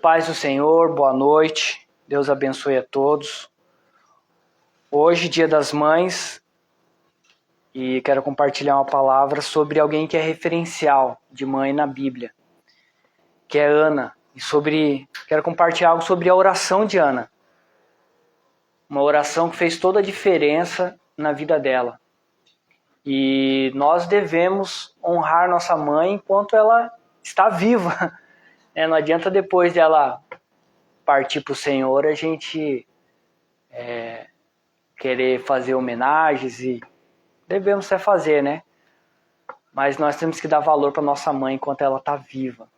Paz do Senhor, boa noite. Deus abençoe a todos. Hoje, Dia das Mães, e quero compartilhar uma palavra sobre alguém que é referencial de mãe na Bíblia, que é Ana. Quero compartilhar algo sobre a oração de Ana. Uma oração que fez toda a diferença na vida dela. E nós devemos honrar nossa mãe enquanto ela está viva. Não adianta depois dela partir para o Senhor a gente querer fazer homenagens, e devemos fazer, né? Mas nós temos que dar valor para nossa mãe enquanto ela está viva.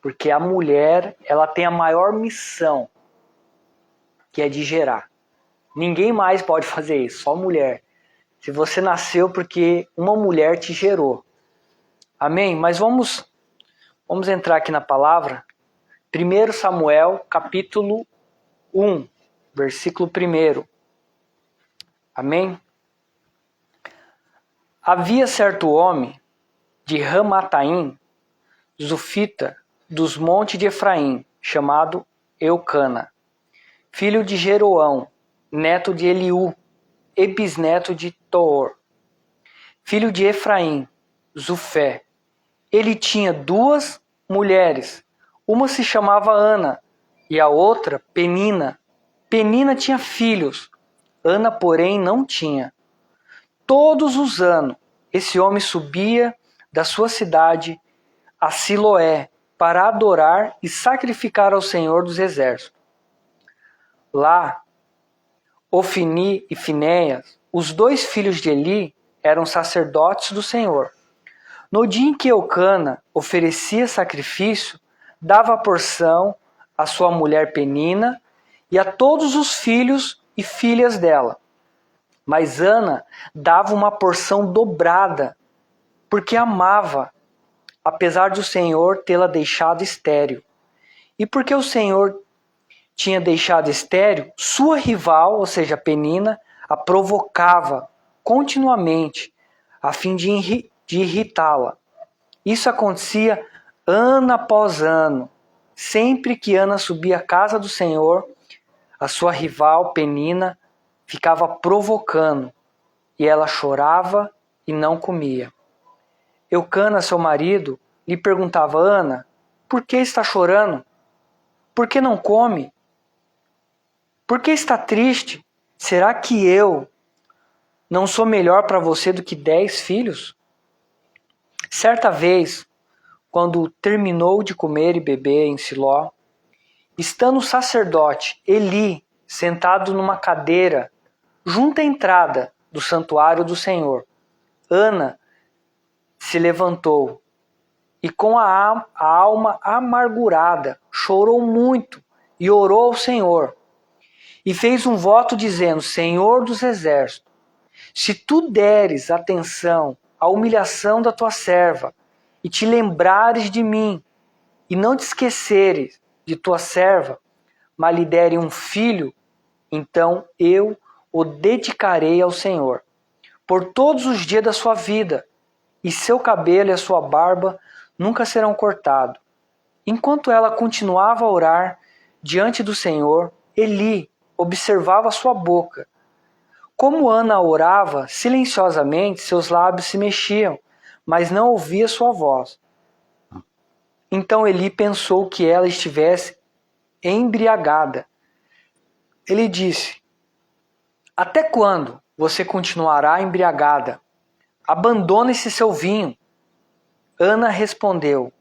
Porque a mulher, ela tem a maior missão, que é de gerar. Ninguém mais pode fazer isso, só mulher. Se você nasceu porque uma mulher te gerou. Amém? Mas vamos entrar aqui na palavra. 1 Samuel, capítulo 1, versículo 1. Amém? Havia certo homem de Ramataim, Zufita, dos montes de Efraim, chamado Eucana, filho de Jeroão, neto de Eliú, e bisneto de Toor, filho de Efraim, Zufé. Ele tinha duas mulheres, uma se chamava Ana e a outra Penina. Penina tinha filhos, Ana, porém, não tinha. Todos os anos, esse homem subia da sua cidade a Siloé para adorar e sacrificar ao Senhor dos Exércitos. Lá, Ofni e Finéias, os dois filhos de Eli, eram sacerdotes do Senhor. No dia em que Eucana oferecia sacrifício, dava a porção à sua mulher Penina e a todos os filhos e filhas dela. Mas Ana dava uma porção dobrada, porque amava, apesar de o Senhor tê-la deixado estéril. E porque o Senhor tinha deixado estéril, sua rival, ou seja, Penina, a provocava continuamente, a fim de irritá-la. Isso acontecia ano após ano. Sempre que Ana subia à casa do Senhor, a sua rival, Penina, ficava provocando, e ela chorava e não comia. Eucana, seu marido, lhe perguntava: Ana, por que está chorando? Por que não come? Por que está triste? Será que eu não sou melhor para você do que 10 filhos? Certa vez, quando terminou de comer e beber em Siló, estando o sacerdote Eli sentado numa cadeira junto à entrada do santuário do Senhor, Ana se levantou e com a alma amargurada chorou muito e orou ao Senhor. E fez um voto dizendo: Senhor dos Exércitos, se tu deres atenção à humilhação da tua serva, e te lembrares de mim, e não te esqueceres de tua serva, mas lhe dere um filho, então eu o dedicarei ao Senhor por todos os dias da sua vida, e seu cabelo e a sua barba nunca serão cortados. Enquanto ela continuava a orar diante do Senhor, Eli observava sua boca. Como Ana orava silenciosamente, seus lábios se mexiam, mas não ouvia sua voz. Então Eli pensou que ela estivesse embriagada. Ele disse: Até quando você continuará embriagada? Abandone esse seu vinho. Ana respondeu: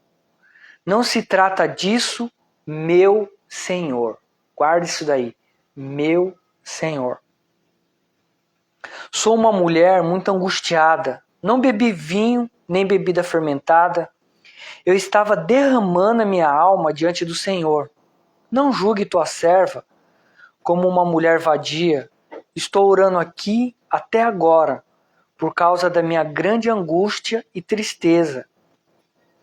Não se trata disso, meu Senhor. Guarde isso daí. Meu Senhor. Sou uma mulher muito angustiada. Não bebi vinho, nem bebida fermentada. Eu estava derramando a minha alma diante do Senhor. Não julgue tua serva como uma mulher vadia. Estou orando aqui até agora, por causa da minha grande angústia e tristeza.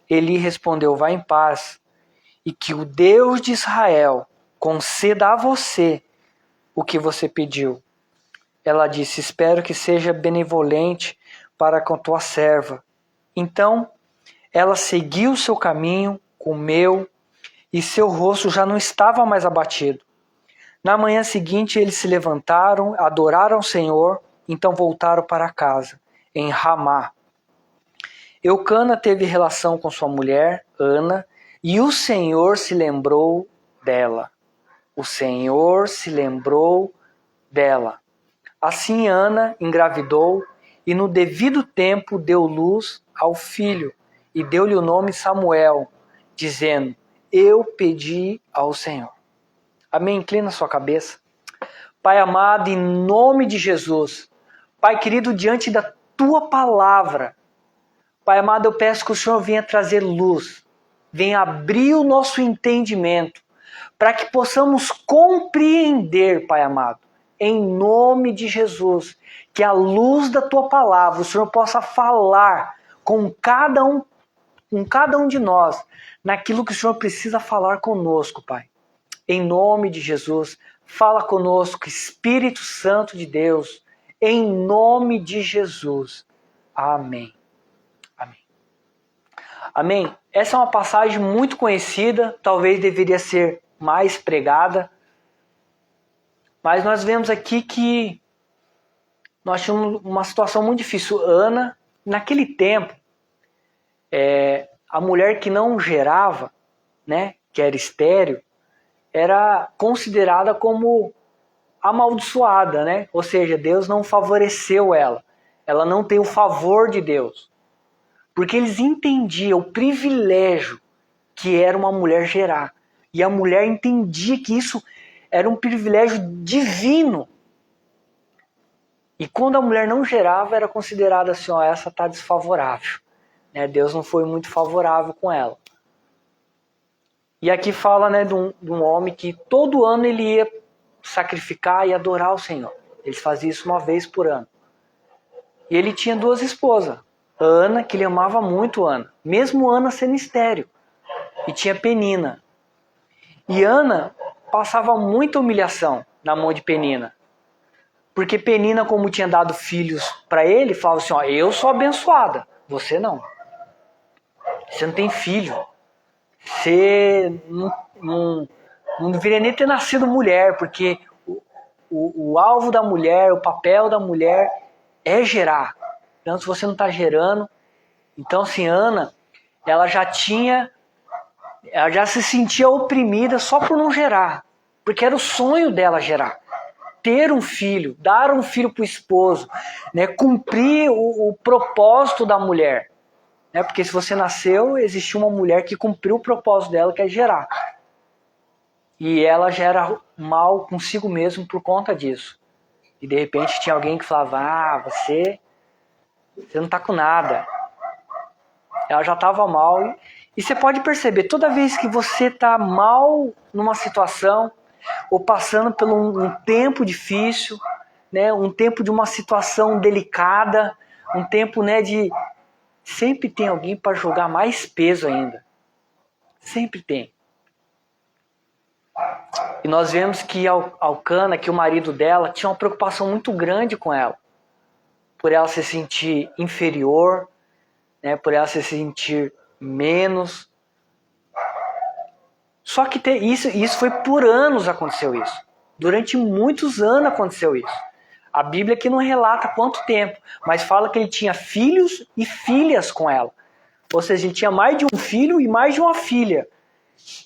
Eli respondeu: Vá em paz, e que o Deus de Israel conceda a você o que você pediu. Ela disse: Espero que seja benevolente para com tua serva. Então ela seguiu seu caminho, comeu e seu rosto já não estava mais abatido. Na manhã seguinte eles se levantaram, adoraram o Senhor, então voltaram para casa, em Ramá. Eucana teve relação com sua mulher, Ana, e o Senhor se lembrou dela. O Senhor se lembrou dela. Assim Ana engravidou e no devido tempo deu luz ao filho e deu-lhe o nome Samuel, dizendo: eu pedi ao Senhor. Amém? Inclina sua cabeça. Pai amado, em nome de Jesus, Pai querido, diante da tua palavra, Pai amado, eu peço que o Senhor venha trazer luz, venha abrir o nosso entendimento, para que possamos compreender, Pai amado, em nome de Jesus, que a luz da tua palavra, o Senhor possa falar com cada um de nós, naquilo que o Senhor precisa falar conosco, Pai. Em nome de Jesus, fala conosco, Espírito Santo de Deus, em nome de Jesus. Amém. Amém. Amém. Essa é uma passagem muito conhecida, talvez deveria ser mais pregada, mas nós vemos aqui que nós tínhamos uma situação muito difícil. Ana, naquele tempo, a mulher que não gerava, né, que era estéril, era considerada como amaldiçoada, né? Ou seja, Deus não favoreceu ela. Ela não tem o favor de Deus. Porque eles entendiam o privilégio que era uma mulher gerar. E a mulher entendia que isso era um privilégio divino. E quando a mulher não gerava, era considerada assim, ó, essa está desfavorável. Né? Deus não foi muito favorável com ela. E aqui fala, né, de um homem que todo ano ele ia sacrificar e adorar o Senhor. Eles faziam isso uma vez por ano. E ele tinha 2 esposas. Ana, que ele amava muito Ana. Mesmo Ana sendo estéril. E tinha Penina. E Ana passava muita humilhação na mão de Penina. Porque Penina, como tinha dado filhos para ele, falava assim, ó, eu sou abençoada, você não. Você não tem filho. Você não deveria nem ter nascido mulher, porque o alvo da mulher, o papel da mulher é gerar. Então, se você não está gerando... Então, assim, Ana, ela já se sentia oprimida só por não gerar. Porque era o sonho dela gerar. Ter um filho, dar um filho para o esposo, né, cumprir o propósito da mulher. Né, porque se você nasceu, existiu uma mulher que cumpriu o propósito dela, que é gerar. E ela gera mal consigo mesmo por conta disso. E de repente tinha alguém que falava, você não está com nada. Ela já estava mal. E você pode perceber, toda vez que você está mal numa situação, ou passando por um tempo difícil, né, um tempo de uma situação delicada, um tempo, né, de... Sempre tem alguém para jogar mais peso ainda. Sempre tem. E nós vemos que Elcana, que o marido dela, tinha uma preocupação muito grande com ela. Por ela se sentir inferior, né, por ela se sentir menos. Só que isso foi por anos aconteceu isso. Durante muitos anos aconteceu isso. A Bíblia aqui não relata quanto tempo, mas fala que ele tinha filhos e filhas com ela. Ou seja, ele tinha mais de um filho e mais de uma filha.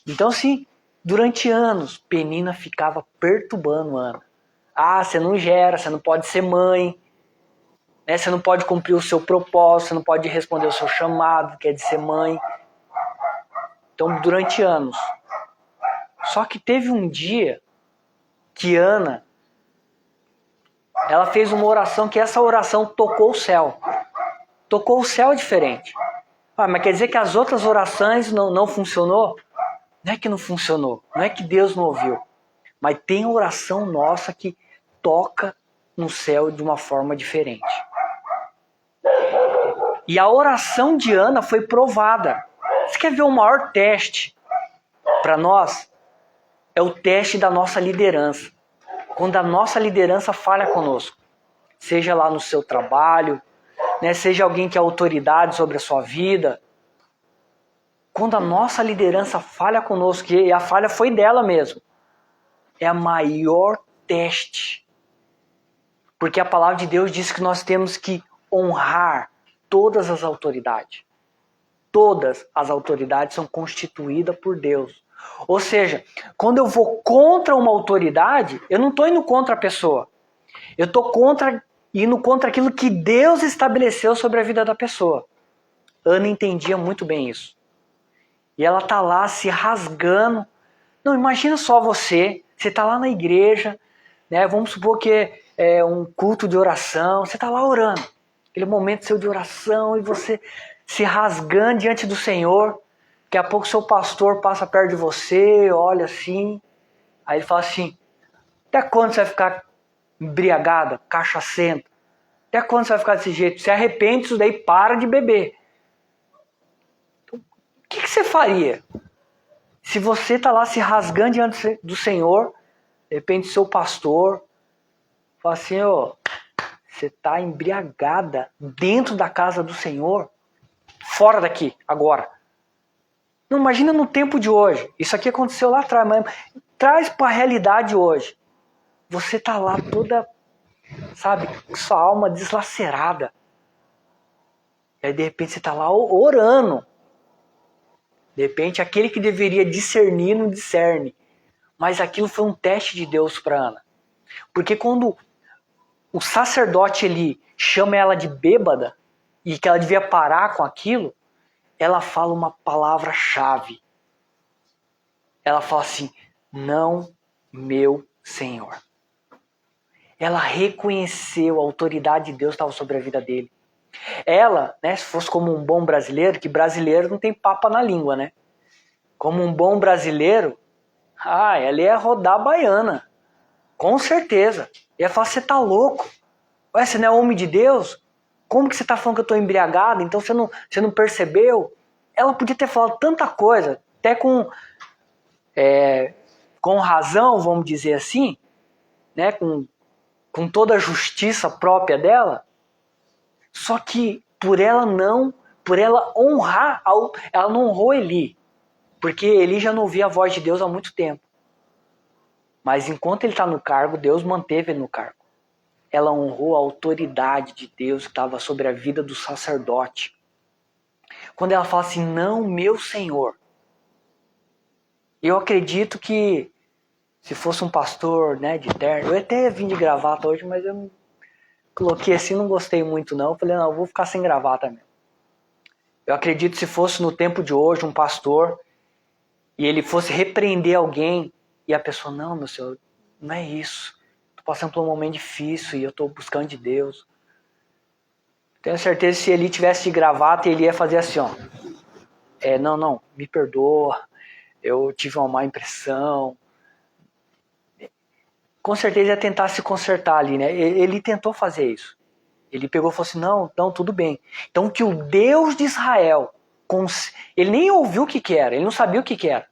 Então, assim, durante anos, Penina ficava perturbando Ana. Ah, você não gera, você não pode ser mãe, né? Você não pode cumprir o seu propósito, você não pode responder o seu chamado, que é de ser mãe. Então, durante anos. Só que teve um dia que Ana, ela fez uma oração, que essa oração tocou o céu. Tocou o céu diferente. Ah, mas quer dizer que as outras orações não funcionou? Não é que não funcionou, não é que Deus não ouviu. Mas tem oração nossa que toca no céu de uma forma diferente. E a oração de Ana foi provada. Você quer ver o maior teste para nós? É o teste da nossa liderança. Quando a nossa liderança falha conosco. Seja lá no seu trabalho, né, seja alguém que é autoridade sobre a sua vida. quando a nossa liderança falha conosco, e a falha foi dela mesmo, é a maior teste. Porque a palavra de Deus diz que nós temos que honrar todas as autoridades. Todas as autoridades são constituídas por Deus. Ou seja, quando eu vou contra uma autoridade, eu não estou indo contra a pessoa. Eu estou indo contra aquilo que Deus estabeleceu sobre a vida da pessoa. Ana entendia muito bem isso. E ela está lá se rasgando. Não, imagina só você está lá na igreja, né? Vamos supor que é um culto de oração, você está lá orando. Aquele momento seu de oração e você se rasgando diante do Senhor. Daqui a pouco seu pastor passa perto de você, olha assim. Aí ele fala assim, até quando você vai ficar embriagada, cachacenta? Até quando você vai ficar desse jeito? Se arrepende disso daí, para de beber. Então, o que você faria? Se você está lá se rasgando diante do Senhor, de repente seu pastor fala assim, você está embriagada dentro da casa do Senhor, fora daqui, agora. Não, imagina no tempo de hoje. Isso aqui aconteceu lá atrás, mas traz para a realidade hoje. Você está lá toda, sabe, com sua alma deslacerada. E aí de repente você está lá orando. De repente aquele que deveria discernir não discerne. Mas aquilo foi um teste de Deus para Ana. Porque quando o sacerdote ele chama ela de bêbada e que ela devia parar com aquilo, ela fala uma palavra-chave. Ela fala assim, não, meu Senhor. Ela reconheceu a autoridade de Deus que estava sobre a vida dele. Ela, né, se fosse como um bom brasileiro, que brasileiro não tem papa na língua, né? Como um bom brasileiro, ela ia rodar a baiana. Com certeza. Ia falar, você tá louco? Ué, você não é homem de Deus? Como que você tá falando que eu tô embriagado? Então você não percebeu? Ela podia ter falado tanta coisa, até com razão, vamos dizer assim, né? Com toda a justiça própria dela. Só que por ela honrar, ela não honrou Eli. Porque Eli já não ouvia a voz de Deus há muito tempo. Mas enquanto ele está no cargo, Deus manteve ele no cargo. Ela honrou a autoridade de Deus que estava sobre a vida do sacerdote. Quando ela fala assim, não, meu Senhor. Eu acredito que se fosse um pastor, né, de terno, eu até vim de gravata hoje, mas eu não coloquei assim, não gostei muito não. Eu falei, não, eu vou ficar sem gravata mesmo. Eu acredito que se fosse no tempo de hoje um pastor e ele fosse repreender alguém e a pessoa, não, meu Senhor, não é isso. Estou passando por um momento difícil e eu estou buscando de Deus. Tenho certeza que se ele tivesse de gravata, ele ia fazer assim, ó. Não, me perdoa, eu tive uma má impressão. Com certeza ia tentar se consertar ali, né? Ele tentou fazer isso. Ele pegou e falou assim, não, tudo bem. Então que o Deus de Israel, ele nem ouviu o que era, ele não sabia o que era.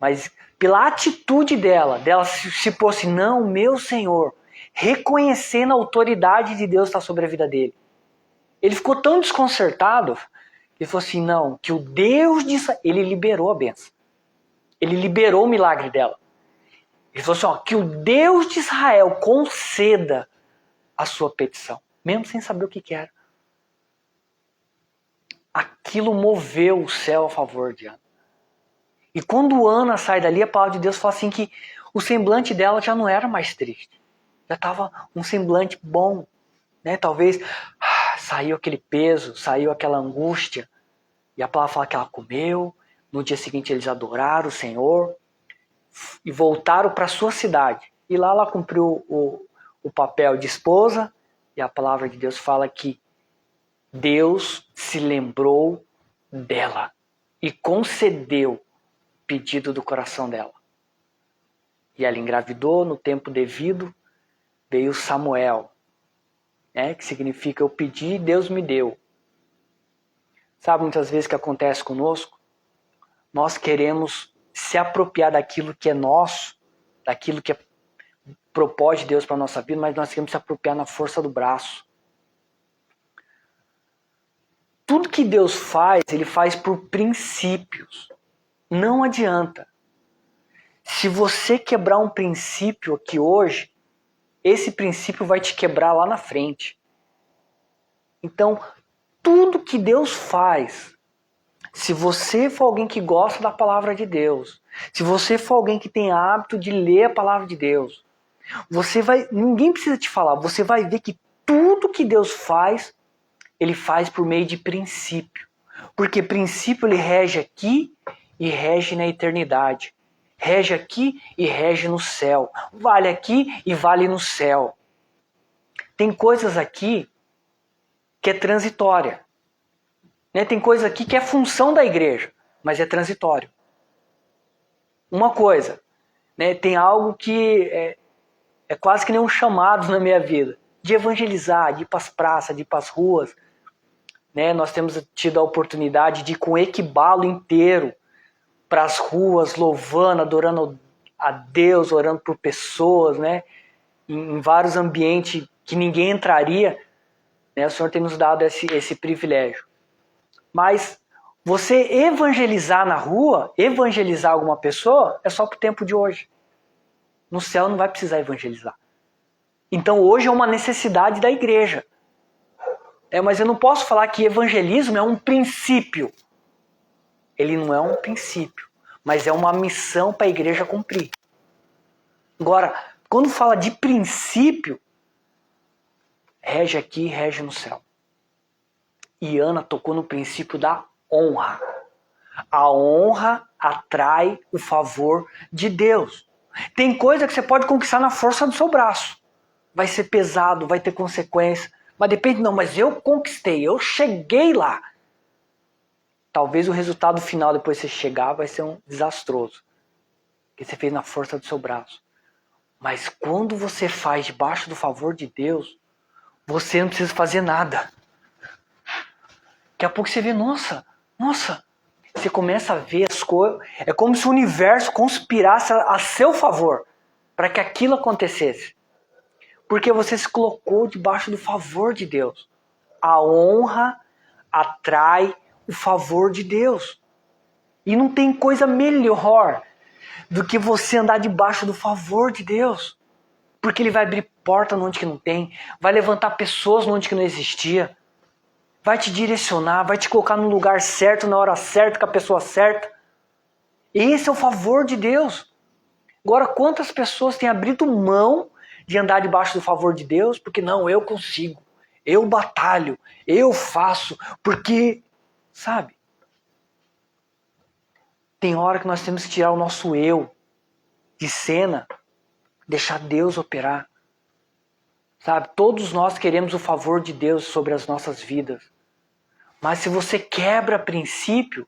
Mas pela atitude dela se pôs assim, não, meu Senhor, reconhecendo a autoridade de Deus que está sobre a vida dele. Ele ficou tão desconcertado, ele falou assim, não, que o Deus de Israel, ele liberou a bênção. Ele liberou o milagre dela. Ele falou assim, que o Deus de Israel conceda a sua petição, mesmo sem saber o que era. Aquilo moveu o céu a favor de Ana. E quando Ana sai dali, a palavra de Deus fala assim que o semblante dela já não era mais triste. Já estava um semblante bom. Né? Talvez saiu aquele peso, saiu aquela angústia. E a palavra fala que ela comeu. No dia seguinte eles adoraram o Senhor. E voltaram para a sua cidade. E lá ela cumpriu o papel de esposa. E a palavra de Deus fala que Deus se lembrou dela. E concedeu o pedido do coração dela. E ela engravidou no tempo devido. Veio Samuel. Que significa eu pedi e Deus me deu. Sabe muitas vezes o que acontece conosco? Nós queremos se apropriar daquilo que é nosso, daquilo que é propósito de Deus para a nossa vida, mas nós queremos se apropriar na força do braço. Tudo que Deus faz, Ele faz por princípios. Não adianta. Se você quebrar um princípio aqui hoje, esse princípio vai te quebrar lá na frente. Então, tudo que Deus faz, se você for alguém que gosta da palavra de Deus, se você for alguém que tem hábito de ler a palavra de Deus, ninguém precisa te falar, você vai ver que tudo que Deus faz, Ele faz por meio de princípio. Porque princípio Ele rege aqui e rege na eternidade. Rege aqui e rege no céu. Vale aqui e vale no céu. Tem coisas aqui que é transitória. Tem coisa aqui que é função da igreja, mas é transitório. Uma coisa, tem algo que é quase que nem um chamado na minha vida, de evangelizar, de ir para as praças, de ir para as ruas. Nós temos tido a oportunidade de ir com o equibalo inteiro para as ruas, louvando, adorando a Deus, orando por pessoas, em vários ambientes que ninguém entraria. O Senhor tem nos dado esse privilégio. Mas você evangelizar na rua, evangelizar alguma pessoa, é só para o tempo de hoje. No céu não vai precisar evangelizar. Então hoje é uma necessidade da igreja. Mas eu não posso falar que evangelismo é um princípio. Ele não é um princípio, mas é uma missão para a igreja cumprir. Agora, quando fala de princípio, rege aqui, rege no céu. E Ana tocou no princípio da honra. A honra atrai o favor de Deus. Tem coisa que você pode conquistar na força do seu braço. Vai ser pesado, vai ter consequência. Mas depende, mas eu conquistei, eu cheguei lá. Talvez o resultado final, depois de você chegar, vai ser desastroso. Que você fez na força do seu braço. Mas quando você faz debaixo do favor de Deus, você não precisa fazer nada. Daqui a pouco você vê, nossa. Você começa a ver as coisas. É como se o universo conspirasse a seu favor para que aquilo acontecesse. Porque você se colocou debaixo do favor de Deus. A honra atrai o favor de Deus. E não tem coisa melhor do que você andar debaixo do favor de Deus. Porque Ele vai abrir porta onde que não tem, vai levantar pessoas onde que não existia, vai te direcionar, vai te colocar no lugar certo, na hora certa, com a pessoa certa. Esse é o favor de Deus. Agora, quantas pessoas têm abrido mão de andar debaixo do favor de Deus? Porque não, eu consigo, eu batalho, eu faço, porque, sabe? Tem hora que nós temos que tirar o nosso eu de cena, deixar Deus operar. Sabe? Todos nós queremos o favor de Deus sobre as nossas vidas. Mas se você quebra princípio,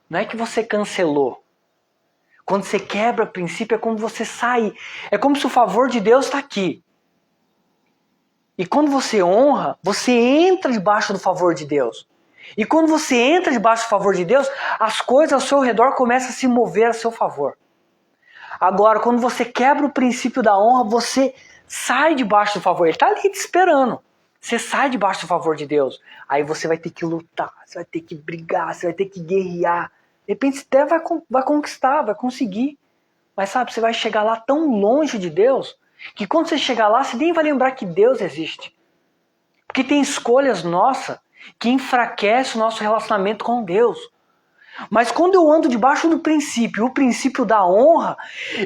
não é que você cancelou. Quando você quebra princípio é quando você sai. É como se o favor de Deus está aqui. E quando você honra, você entra debaixo do favor de Deus. E quando você entra debaixo do favor de Deus, as coisas ao seu redor começam a se mover a seu favor. Agora, quando você quebra o princípio da honra, você sai debaixo do favor. Ele está ali te esperando. Você sai debaixo do favor de Deus. Aí você vai ter que lutar, você vai ter que brigar, você vai ter que guerrear. De repente você até vai conquistar, vai conseguir. Mas sabe, você vai chegar lá tão longe de Deus, que quando você chegar lá, você nem vai lembrar que Deus existe. Porque tem escolhas nossas que enfraquecem o nosso relacionamento com Deus. Mas quando eu ando debaixo do princípio, o princípio da honra,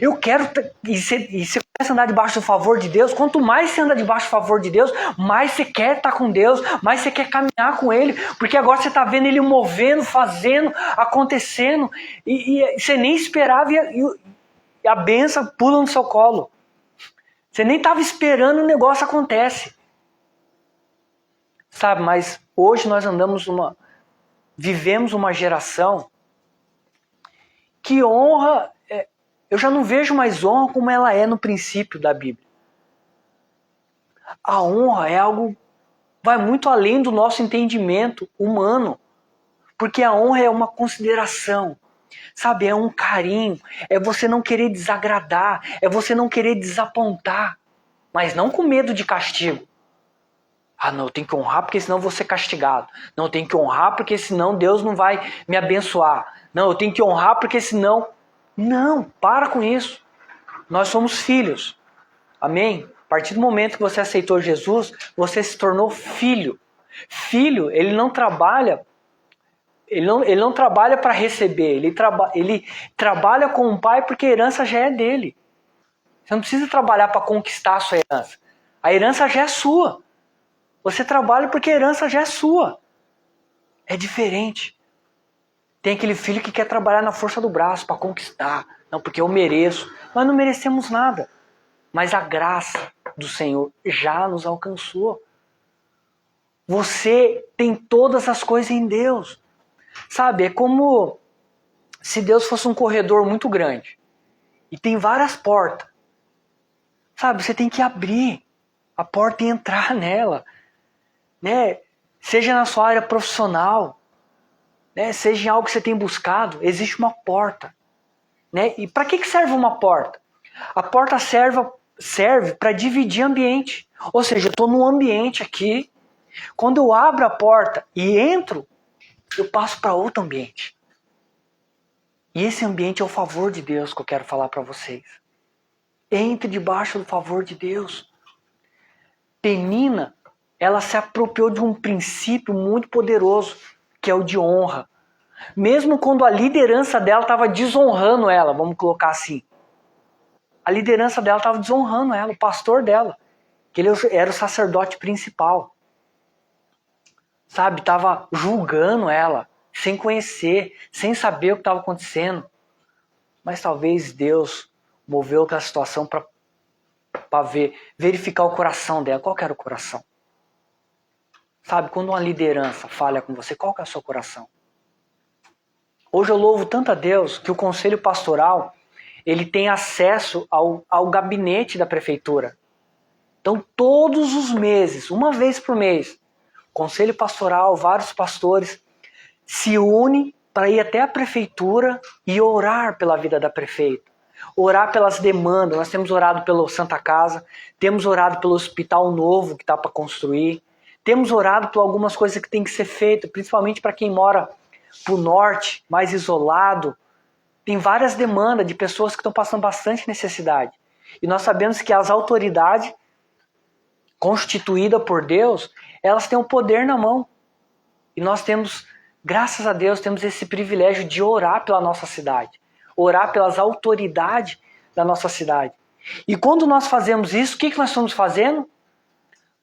eu quero... E você começa a andar debaixo do favor de Deus, quanto mais você anda debaixo do favor de Deus, mais você quer estar com Deus, mais você quer caminhar com Ele, porque agora você está vendo Ele movendo, fazendo, acontecendo, e você nem esperava e a bênção pula no seu colo. Você nem estava esperando, o negócio acontece. Sabe, mas hoje nós vivemos uma geração que honra, eu já não vejo mais honra como ela é no princípio da Bíblia. A honra é algo, vai muito além do nosso entendimento humano, porque a honra é uma consideração, sabe, é um carinho, é você não querer desagradar, é você não querer desapontar, mas não com medo de castigo. Ah, não, eu tenho que honrar porque senão eu vou ser castigado. Não, eu tenho que honrar porque senão Deus não vai me abençoar. Não, eu tenho que honrar porque senão... Não, para com isso. Nós somos filhos. Amém? A partir do momento que você aceitou Jesus, você se tornou filho. Filho, ele não trabalha para receber, ele trabalha com o pai porque a herança já é dele. Você não precisa trabalhar para conquistar a sua herança. A herança já é sua. Você trabalha porque a herança já é sua. É diferente. Tem aquele filho que quer trabalhar na força do braço para conquistar. Não, porque eu mereço. Nós não merecemos nada. Mas a graça do Senhor já nos alcançou. Você tem todas as coisas em Deus. Sabe, é como se Deus fosse um corredor muito grande. E tem várias portas. Sabe, você tem que abrir a porta e entrar nela. Né? Seja na sua área profissional, né? Seja em algo que você tem buscado, existe uma porta. Né? E para que serve uma porta? A porta serve para dividir ambiente. Ou seja, eu estou num ambiente aqui. Quando eu abro a porta e entro, eu passo para outro ambiente. E esse ambiente é o favor de Deus que eu quero falar para vocês. Entre debaixo do favor de Deus. Penina, ela se apropriou de um princípio muito poderoso, que é o de honra. Mesmo quando a liderança dela estava desonrando ela, vamos colocar assim. A liderança dela estava desonrando ela, o pastor dela, que ele era o sacerdote principal. Sabe, estava julgando ela, sem conhecer, sem saber o que estava acontecendo. Mas talvez Deus moveu aquela situação para verificar o coração dela. Qual que era o coração? Sabe, quando uma liderança falha com você, qual que é o seu coração? Hoje eu louvo tanto a Deus que o conselho pastoral, ele tem acesso ao gabinete da prefeitura. Então todos os meses, uma vez por mês, o conselho pastoral, vários pastores se unem para ir até a prefeitura e orar pela vida da prefeita. Orar pelas demandas. Nós temos orado pelo Santa Casa, temos orado pelo hospital novo que está para construir, temos orado por algumas coisas que tem que ser feitas, principalmente para quem mora para o norte, mais isolado. Tem várias demandas de pessoas que estão passando bastante necessidade. E nós sabemos que as autoridades constituídas por Deus, elas têm o poder na mão. E nós temos, graças a Deus, temos esse privilégio de orar pela nossa cidade. Orar pelas autoridades da nossa cidade. E quando nós fazemos isso, o que nós estamos fazendo?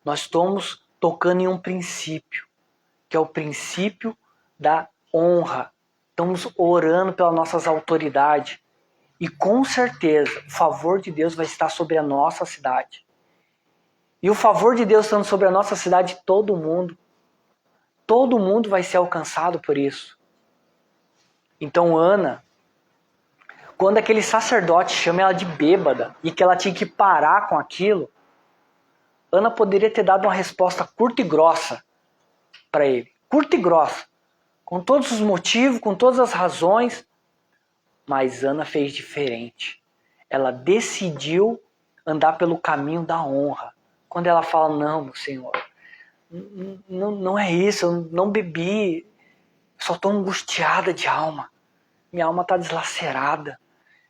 Nós estamos tocando em um princípio, que é o princípio da honra. Estamos orando pelas nossas autoridades. E com certeza, o favor de Deus vai estar sobre a nossa cidade. E o favor de Deus estando sobre a nossa cidade, todo mundo vai ser alcançado por isso. Então Ana, quando aquele sacerdote chama ela de bêbada e que ela tinha que parar com aquilo, Ana poderia ter dado uma resposta curta e grossa para ele. Curta e grossa. Com todos os motivos, com todas as razões. Mas Ana fez diferente. Ela decidiu andar pelo caminho da honra. Quando ela fala, não, meu Senhor, não é isso, eu não bebi, só estou angustiada de alma. Minha alma está deslacerada.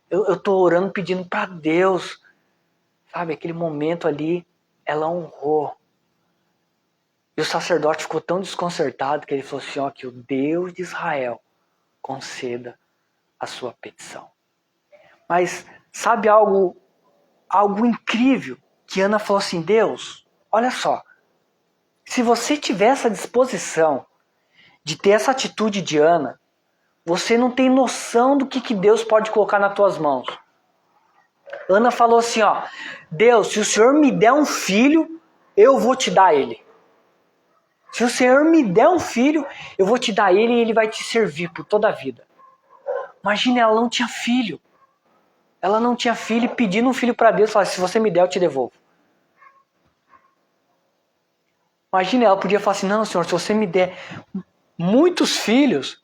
Eu estou orando, pedindo para Deus. Sabe, aquele momento ali, ela honrou. E o sacerdote ficou tão desconcertado que ele falou assim, ó, que o Deus de Israel conceda a sua petição. Mas sabe algo incrível? Que Ana falou assim, Deus, olha só, se você tiver essa disposição de ter essa atitude de Ana, você não tem noção do que Deus pode colocar nas tuas mãos. Ana falou assim, ó, Deus, se o Senhor me der um filho, eu vou te dar ele. Se o Senhor me der um filho, eu vou te dar ele e ele vai te servir por toda a vida. Imagina, ela não tinha filho. Ela não tinha filho e pedindo um filho para Deus, falando, se você me der, eu te devolvo. Imagina, ela podia falar assim, não, Senhor, se você me der muitos filhos,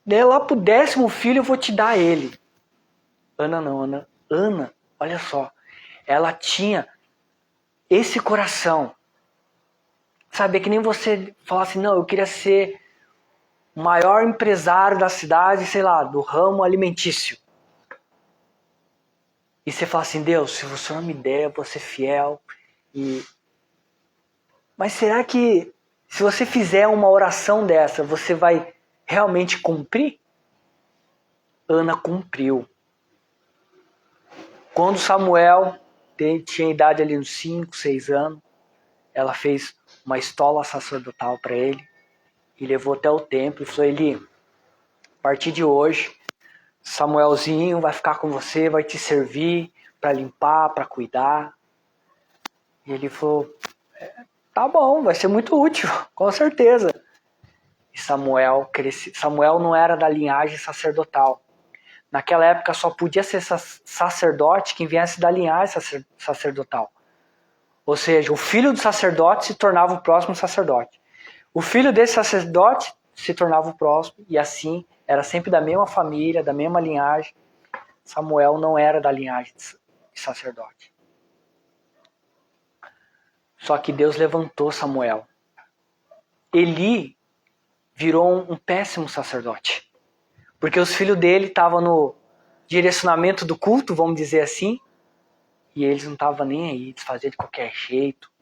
lá pro 10º filho eu vou te dar ele. Ana não, Ana, olha só, ela tinha esse coração Sabe, é que nem você falar assim, não, eu queria ser o maior empresário da cidade, sei lá, do ramo alimentício. E você fala assim, Deus, se você não me der, eu vou ser fiel. Mas será que se você fizer uma oração dessa, você vai realmente cumprir? Ana cumpriu. Quando Samuel tinha idade ali uns 5, 6 anos, ela fez uma estola sacerdotal para ele e levou até o templo e falou, Eli, a partir de hoje, Samuelzinho vai ficar com você, vai te servir para limpar, para cuidar. E ele falou, tá bom, vai ser muito útil, com certeza. E Samuel não era da linhagem sacerdotal. Naquela época só podia ser sacerdote quem viesse da linhagem sacerdotal. Ou seja, o filho do sacerdote se tornava o próximo sacerdote. O filho desse sacerdote se tornava o próximo, e assim era sempre da mesma família, da mesma linhagem. Samuel não era da linhagem de sacerdote. Só que Deus levantou Samuel. Eli virou um péssimo sacerdote. Porque os filhos dele estavam no direcionamento do culto, vamos dizer assim, e eles não estavam nem aí, eles faziam de qualquer jeito.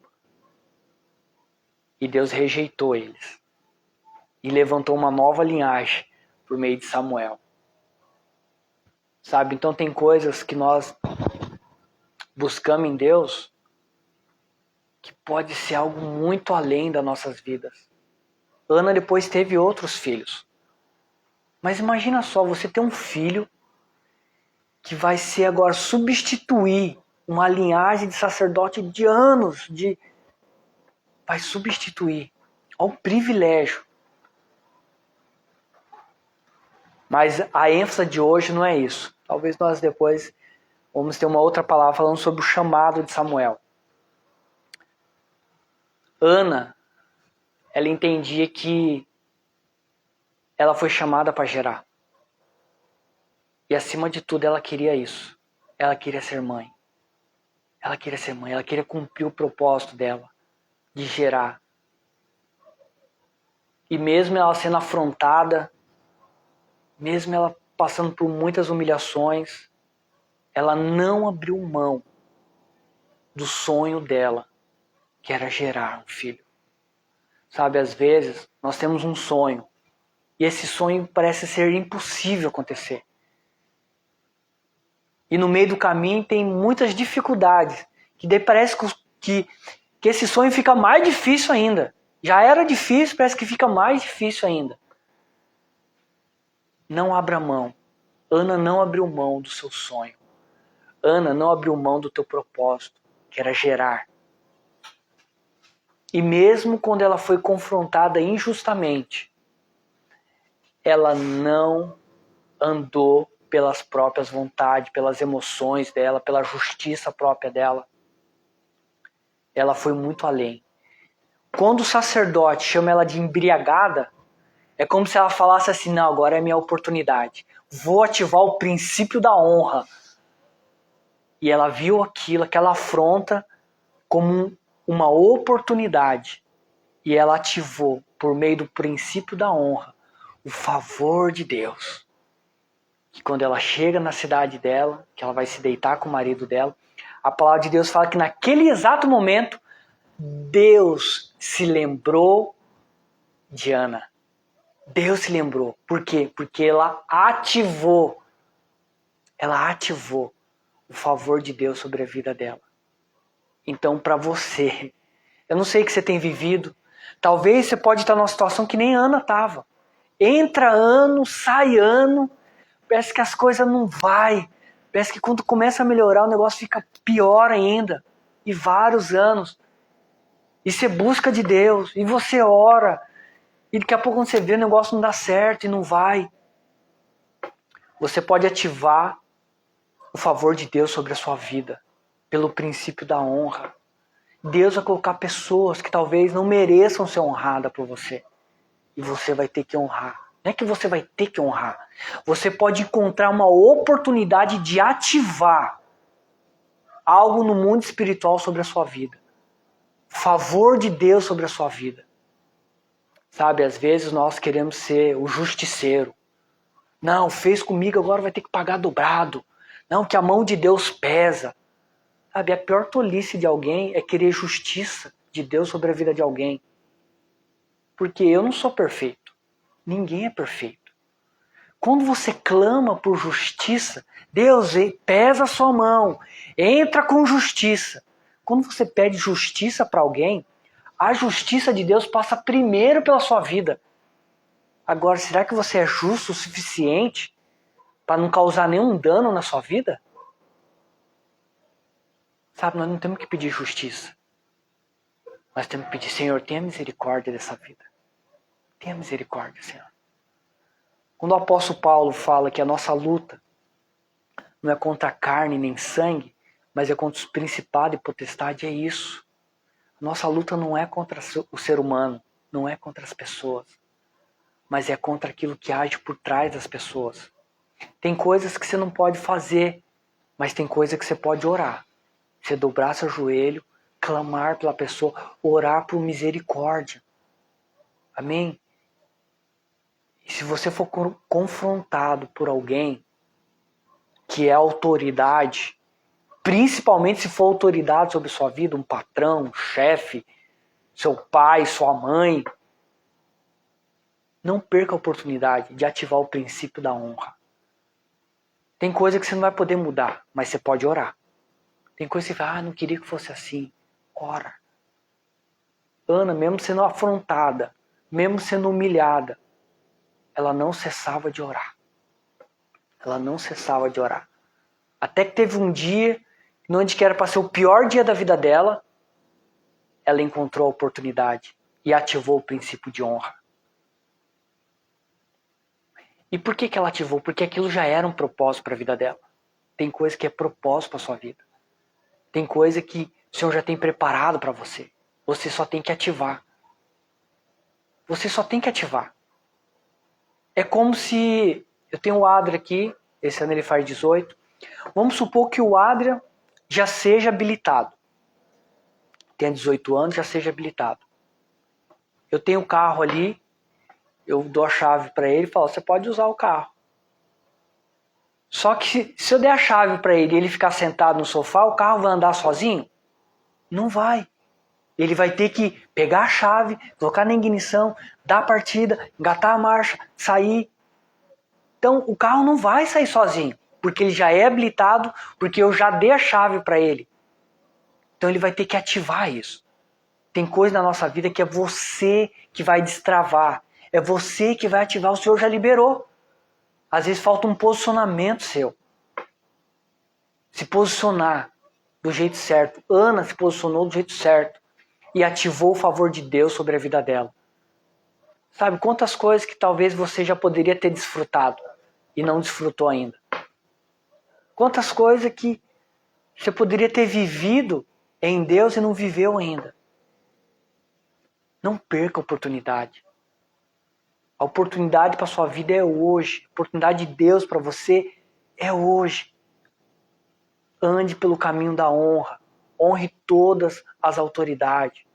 E Deus rejeitou eles. E levantou uma nova linhagem por meio de Samuel. Sabe, então tem coisas que nós buscamos em Deus que pode ser algo muito além das nossas vidas. Ana depois teve outros filhos. Mas imagina só, você ter um filho que vai ser agora substituir uma linhagem de sacerdote de anos, vai substituir. Olha o privilégio. Mas a ênfase de hoje não é isso. Talvez nós depois vamos ter uma outra palavra falando sobre o chamado de Samuel. Ana, ela entendia que ela foi chamada para gerar. E acima de tudo ela queria isso. Ela queria ser mãe. Ela queria ser mãe, ela queria cumprir o propósito dela, de gerar. E mesmo ela sendo afrontada, mesmo ela passando por muitas humilhações, ela não abriu mão do sonho dela, que era gerar um filho. Sabe, às vezes nós temos um sonho, e esse sonho parece ser impossível acontecer. E no meio do caminho tem muitas dificuldades, que daí parece que esse sonho fica mais difícil ainda. Já era difícil, parece que fica mais difícil ainda. Não abra mão. Ana não abriu mão do seu sonho. Ana não abriu mão do teu propósito, que era gerar. E mesmo quando ela foi confrontada injustamente, ela não andou pelas próprias vontades, pelas emoções dela, pela justiça própria dela. Ela foi muito além. Quando o sacerdote chama ela de embriagada, é como se ela falasse assim, não, agora é minha oportunidade. Vou ativar o princípio da honra. E ela viu aquilo, aquela afronta, como uma oportunidade. E ela ativou, por meio do princípio da honra, o favor de Deus. Que quando ela chega na cidade dela, que ela vai se deitar com o marido dela, a palavra de Deus fala que naquele exato momento, Deus se lembrou de Ana. Deus se lembrou. Por quê? Porque ela ativou o favor de Deus sobre a vida dela. Então, para você, eu não sei o que você tem vivido, talvez você pode estar numa situação que nem Ana estava. Entra ano, sai ano, parece que as coisas não vai. Parece que quando começa a melhorar o negócio fica pior ainda. E vários anos. E você busca de Deus, e você ora, e daqui a pouco quando você vê o negócio não dá certo e não vai. Você pode ativar o favor de Deus sobre a sua vida, pelo princípio da honra. Deus vai colocar pessoas que talvez não mereçam ser honradas por você. E você vai ter que honrar. Não é que você vai ter que honrar. Você pode encontrar uma oportunidade de ativar algo no mundo espiritual sobre a sua vida. favor de Deus sobre a sua vida. Sabe, às vezes nós queremos ser o justiceiro. Não, fez comigo, agora vai ter que pagar dobrado. Não, que a mão de Deus pesa. Sabe, a pior tolice de alguém é querer justiça de Deus sobre a vida de alguém. Porque eu não sou perfeito. Ninguém é perfeito. Quando você clama por justiça, Deus pesa a sua mão, entra com justiça. Quando você pede justiça para alguém, a justiça de Deus passa primeiro pela sua vida. Agora, será que você é justo o suficiente para não causar nenhum dano na sua vida? Sabe, nós não temos que pedir justiça. Nós temos que pedir, Senhor, tenha misericórdia dessa vida. Tenha misericórdia, Senhor. Quando o apóstolo Paulo fala que a nossa luta não é contra a carne nem sangue, mas é contra os principados e potestades, é isso. A nossa luta não é contra o ser humano, não é contra as pessoas, mas é contra aquilo que age por trás das pessoas. Tem coisas que você não pode fazer, mas tem coisas que você pode orar. Você dobrar seu joelho, clamar pela pessoa, orar por misericórdia. Amém? E se você for confrontado por alguém que é autoridade, principalmente se for autoridade sobre sua vida, um patrão, um chefe, seu pai, sua mãe, não perca a oportunidade de ativar o princípio da honra. Tem coisa que você não vai poder mudar, mas você pode orar. Tem coisa que você fala, não queria que fosse assim. Ora. Ana, mesmo sendo afrontada, mesmo sendo humilhada, ela não cessava de orar. Ela não cessava de orar. Até que teve um dia, onde que era para ser o pior dia da vida dela, ela encontrou a oportunidade e ativou o princípio de honra. E por que ela ativou? Porque aquilo já era um propósito para a vida dela. Tem coisa que é propósito para a sua vida. Tem coisa que o Senhor já tem preparado para você. Você só tem que ativar. Você só tem que ativar. É como se... Eu tenho o Adria aqui, esse ano ele faz 18. Vamos supor que o Adria já seja habilitado. Tenha 18 anos, já seja habilitado. Eu tenho o carro ali, eu dou a chave para ele e falo, você pode usar o carro. Só que se eu der a chave para ele e ele ficar sentado no sofá, o carro vai andar sozinho? Não vai. Ele vai ter que pegar a chave, colocar na ignição, dar a partida, engatar a marcha, sair. Então o carro não vai sair sozinho, porque ele já é habilitado, porque eu já dei a chave para ele. Então ele vai ter que ativar isso. Tem coisa na nossa vida que é você que vai destravar. É você que vai ativar, o Senhor já liberou. Às vezes falta um posicionamento seu. Se posicionar do jeito certo. Ana se posicionou do jeito certo. E ativou o favor de Deus sobre a vida dela. Sabe, quantas coisas que talvez você já poderia ter desfrutado e não desfrutou ainda. Quantas coisas que você poderia ter vivido em Deus e não viveu ainda. Não perca a oportunidade. A oportunidade para sua vida é hoje. A oportunidade de Deus para você é hoje. Ande pelo caminho da honra. Honre todas as autoridades.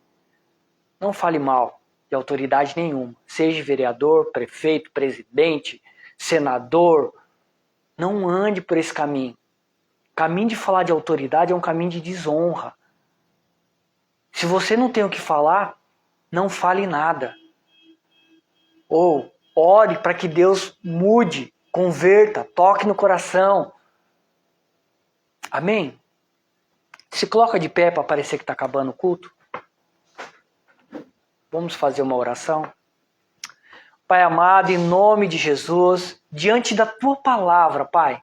Não fale mal de autoridade nenhuma. Seja vereador, prefeito, presidente, senador. Não ande por esse caminho. O caminho de falar de autoridade é um caminho de desonra. Se você não tem o que falar, não fale nada. Ou ore para que Deus mude, converta, toque no coração. Amém? Se coloca de pé para parecer que está acabando o culto. Vamos fazer uma oração. Pai amado, em nome de Jesus, diante da Tua palavra, Pai,